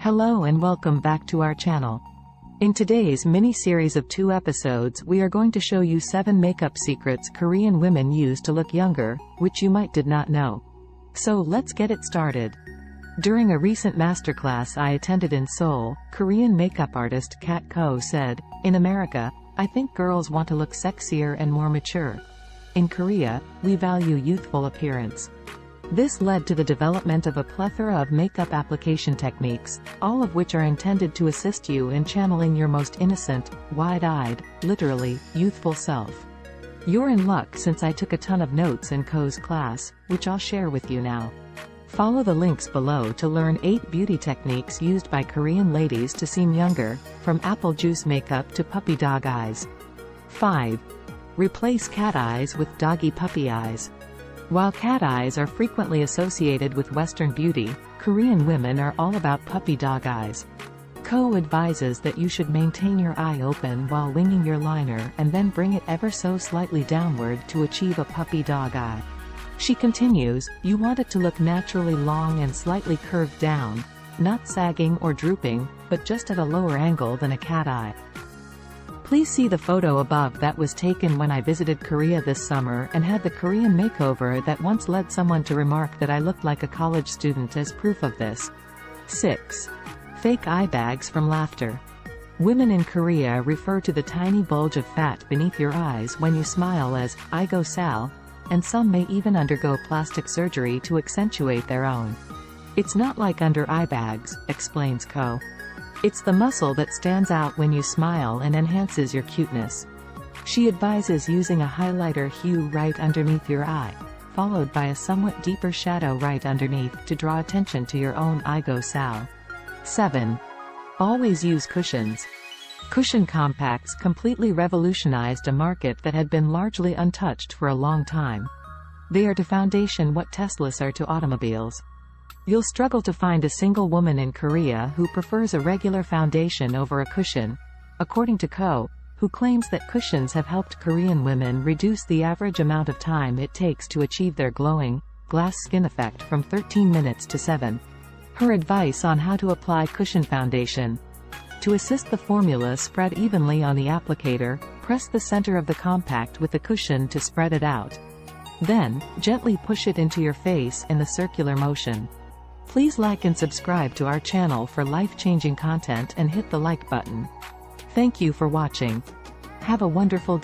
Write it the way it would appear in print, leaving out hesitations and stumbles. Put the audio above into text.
Hello and welcome back to our channel. In today's mini-series of 2 episodes, we are going to show you 7 makeup secrets Korean women use to look younger, which you might did not know. So let's get it started. During a recent masterclass I attended in Seoul, Korean makeup artist Kat Ko said, "In America, I think girls want to look sexier and more mature. In Korea, we value youthful appearance." This led to the development of a plethora of makeup application techniques, all of which are intended to assist you in channeling your most innocent, wide-eyed, literally, youthful self. You're in luck since I took a ton of notes in Ko's class, which I'll share with you now. Follow the links below to learn 8 beauty techniques used by Korean ladies to seem younger, from apple juice makeup to puppy dog eyes. 5. Replace cat eyes with doggy puppy eyes. While cat eyes are frequently associated with Western beauty, Korean women are all about puppy dog eyes. Ko advises that you should maintain your eye open while winging your liner and then bring it ever so slightly downward to achieve a puppy dog eye. She continues, you want it to look naturally long and slightly curved down, not sagging or drooping, but just at a lower angle than a cat eye. Please see the photo above that was taken when I visited Korea this summer and had the Korean makeover that once led someone to remark that I looked like a college student as proof of this. 6. Fake eye bags from laughter. Women in Korea refer to the tiny bulge of fat beneath your eyes when you smile as "aegosal," and some may even undergo plastic surgery to accentuate their own. It's not like under eye bags, explains Ko. It's the muscle that stands out when you smile and enhances your cuteness. She advises using a highlighter hue right underneath your eye, followed by a somewhat deeper shadow right underneath to draw attention to your own aegosal. 7. Always use cushions. Cushion compacts completely revolutionized a market that had been largely untouched for a long time. They are to foundation what Teslas are to automobiles. You'll struggle to find a single woman in Korea who prefers a regular foundation over a cushion, according to Ko, who claims that cushions have helped Korean women reduce the average amount of time it takes to achieve their glowing, glass skin effect from 13 minutes to 7. Her advice on how to apply cushion foundation. To assist the formula spread evenly on the applicator, press the center of the compact with the cushion to spread it out. Then, gently push it into your face in the circular motion. Please like and subscribe to our channel for life-changing content and hit the like button. Thank you for watching. Have a wonderful day.